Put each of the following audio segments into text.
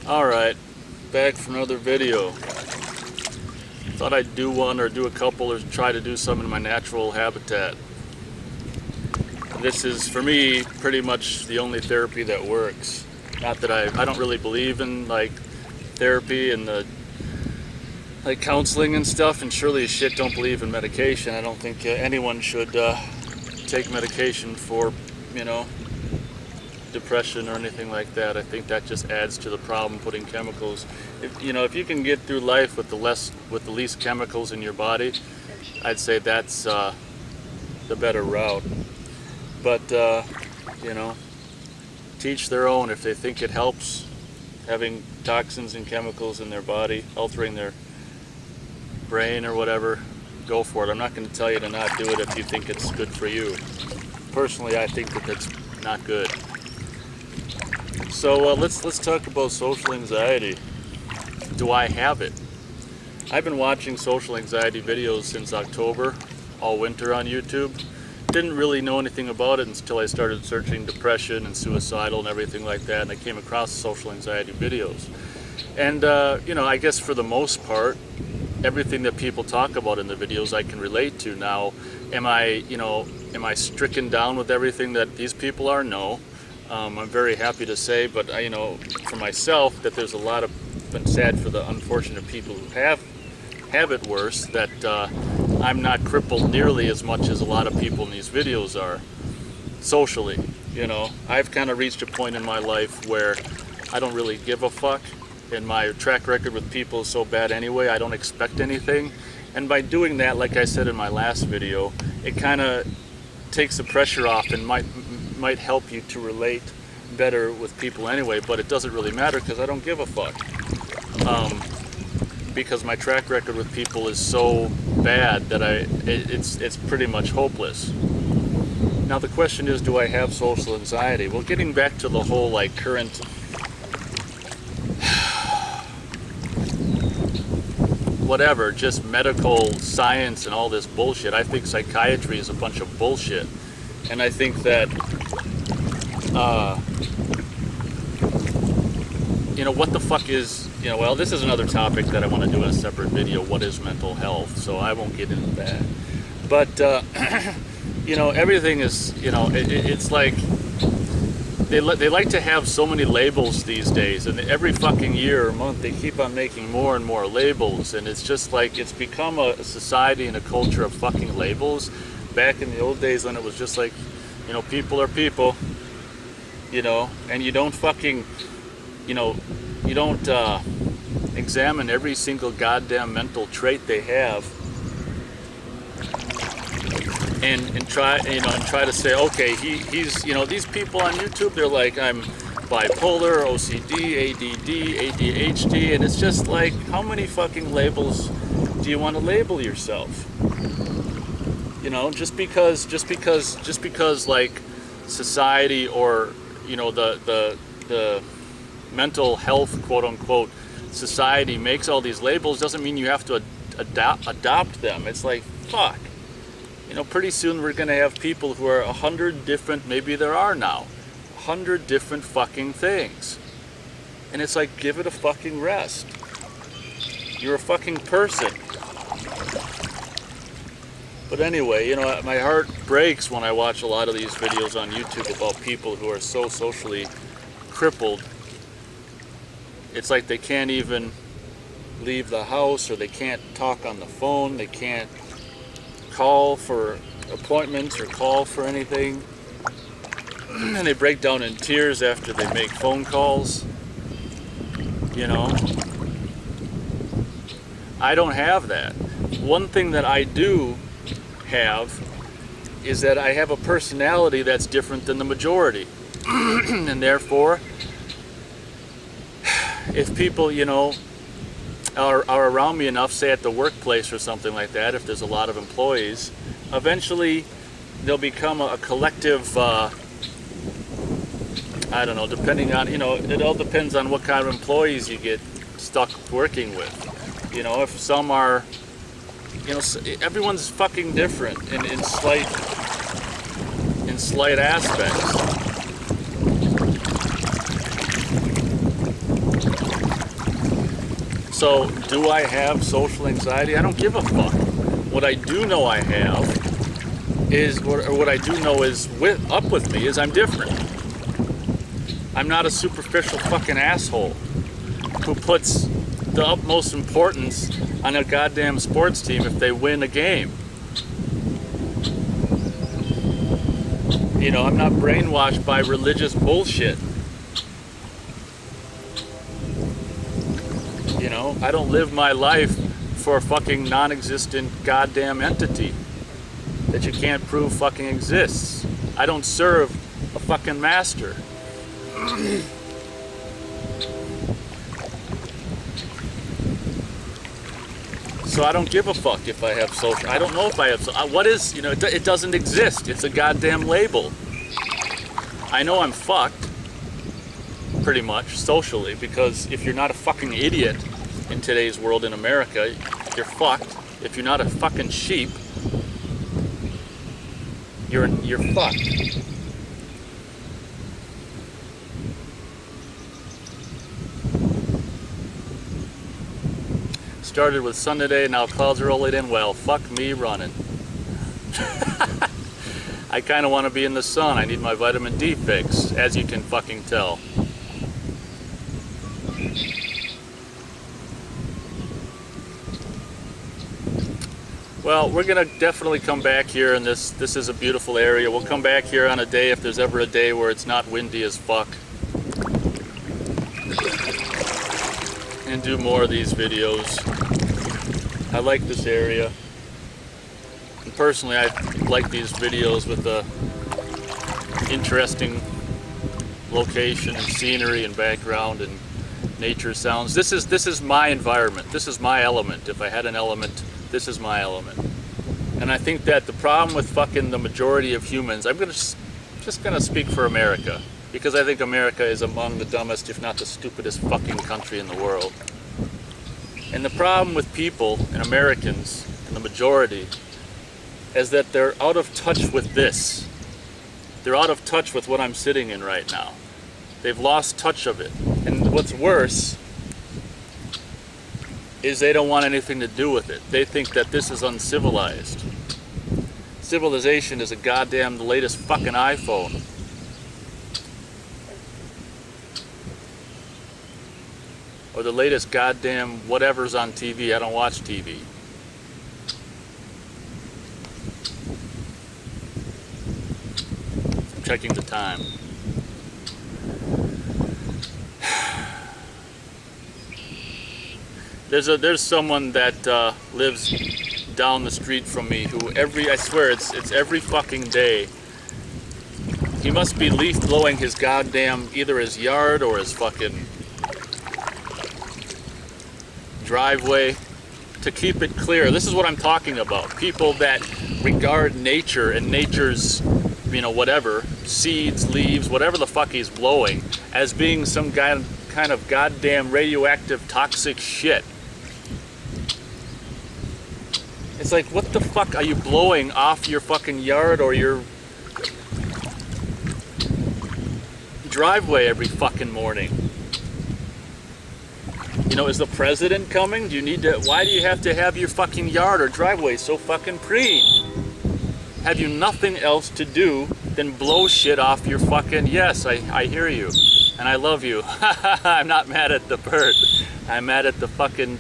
Alright, back for another video. Thought I'd do one or do a couple or try to do some in my natural habitat. This is, for me, pretty much the only therapy that works. Not that I don't really believe in like therapy and the like counseling and stuff, and surely as shit don't believe in medication. I don't think anyone should take medication for, depression or anything like that. I think that just adds to the problem, putting chemicals. If you can get through life with the least chemicals in your body, I'd say that's the better route. But teach their own. If they think it helps having toxins and chemicals in their body, altering their brain or whatever, go for it. I'm not going to tell you to not do it if you think it's good for you. Personally, I think that that's not good. So let's talk about social anxiety. Do I have it? I've been watching social anxiety videos since October, all winter on YouTube. Didn't really know anything about it until I started searching depression and suicidal and everything like that, and I came across social anxiety videos. And I guess for the most part, everything that people talk about in the videos I can relate to. Now, am I stricken down with everything that these people are? No. I'm very happy to say, but for myself, that there's a lot of, been sad for the unfortunate people who have it worse, that I'm not crippled nearly as much as a lot of people in these videos are socially. I've kind of reached a point in my life where I don't really give a fuck, and my track record with people is so bad anyway, I don't expect anything. And by doing that, like I said in my last video, it kind of takes the pressure off and might help you to relate better with people anyway, but it doesn't really matter because I don't give a fuck. Because my track record with people is so bad that it's pretty much hopeless. Now the question is, do I have social anxiety? Well, getting back to the whole current whatever, just medical science and all this bullshit. I think psychiatry is a bunch of bullshit. And I think that, what the fuck is, well, this is another topic that I want to do in a separate video, what is mental health, so I won't get into that. But, everything is, it's like, they like to have so many labels these days, and every fucking year or month they keep on making more and more labels, and it's just like, it's become a society and a culture of fucking labels. Back in the old days when it was just like, people are people, and you don't fucking, you don't examine every single goddamn mental trait they have and try to say, okay, he's these people on YouTube, they're like, I'm bipolar, OCD, ADD, ADHD, and it's just like, how many fucking labels do you want to label yourself? Just because like society or the mental health, quote unquote, society makes all these labels doesn't mean you have to adopt them. It's like, fuck. Pretty soon we're gonna have people who are 100 different, maybe there are now 100 different fucking things, and it's like, give it a fucking rest. You're a fucking person. But anyway, my heart breaks when I watch a lot of these videos on YouTube about people who are so socially crippled. It's like they can't even leave the house, or they can't talk on the phone, they can't call for appointments or call for anything. And they break down in tears after they make phone calls. I don't have that. One thing that I do have is that I have a personality that's different than the majority. And therefore, if people, are around me enough, say at the workplace or something like that, if there's a lot of employees, eventually they'll become a collective, I don't know, depending on, it all depends on what kind of employees you get stuck working with. If some are, everyone's fucking different in slight aspects. So, do I have social anxiety? I don't give a fuck. What I do know I have is, or what I do know is up with me is I'm different. I'm not a superficial fucking asshole who puts the utmost importance on a goddamn sports team if they win a game. You know, I'm not brainwashed by religious bullshit. You know, I don't live my life for a fucking non-existent goddamn entity that you can't prove fucking exists. I don't serve a fucking master. So I don't give a fuck if I have social. I don't know if I have. What is, you know, it doesn't exist. It's a goddamn label. I know I'm fucked, pretty much, socially, because if you're not a fucking idiot in today's world in America, you're fucked. If you're not a fucking sheep, you're fucked. Started with sun today, now clouds are rolling in. Well, fuck me running. I kind of want to be in the sun. I need my vitamin D fix, as you can fucking tell. Well, we're gonna definitely come back here, and this is a beautiful area. We'll come back here on a day, if there's ever a day where it's not windy as fuck, and do more of these videos. I like this area. And personally, I like these videos with the interesting location and scenery and background and nature sounds. This is my environment. This is my element. If I had an element, this is my element. And I think that the problem with fucking the majority of humans, I'm just gonna speak for America, because I think America is among the dumbest, if not the stupidest fucking country in the world. And the problem with people and Americans, and the majority, is that they're out of touch with this. They're out of touch with what I'm sitting in right now. They've lost touch of it. And what's worse is they don't want anything to do with it. They think that this is uncivilized. Civilization is a goddamn the latest fucking iPhone. Or the latest goddamn whatever's on TV. I don't watch TV. I'm checking the time. There's someone that lives down the street from me who I swear it's every fucking day. He must be leaf blowing his goddamn, either his yard or his fucking driveway to keep it clear. This is what I'm talking about. People that regard nature and nature's, you know, whatever, seeds, leaves, whatever the fuck he's blowing, as being some kind of goddamn radioactive toxic shit. It's like, what the fuck are you blowing off your fucking yard or your driveway every fucking morning? You know, is the president coming? Do you need to, why do you have to have your fucking yard or driveway so fucking preen? Have you nothing else to do than blow shit off your fucking, yes, I hear you, and I love you. I'm not mad at the bird. I'm mad at the fucking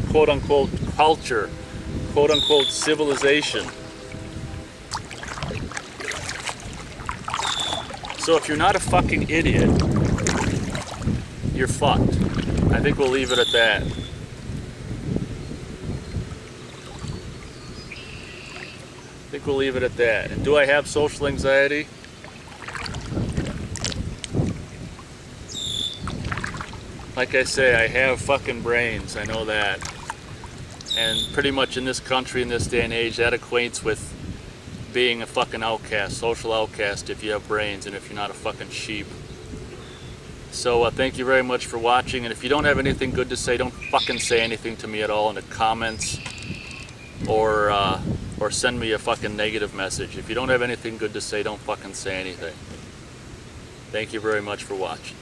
quote-unquote culture, quote-unquote civilization. So if you're not a fucking idiot, you're fucked. I think we'll leave it at that. I think we'll leave it at that. And do I have social anxiety? Like I say, I have fucking brains, I know that. And pretty much in this country, in this day and age, that equates with being a fucking outcast, social outcast, if you have brains and if you're not a fucking sheep. So thank you very much for watching, and if you don't have anything good to say, don't fucking say anything to me at all in the comments, or send me a fucking negative message. If you don't have anything good to say, don't fucking say anything. Thank you very much for watching.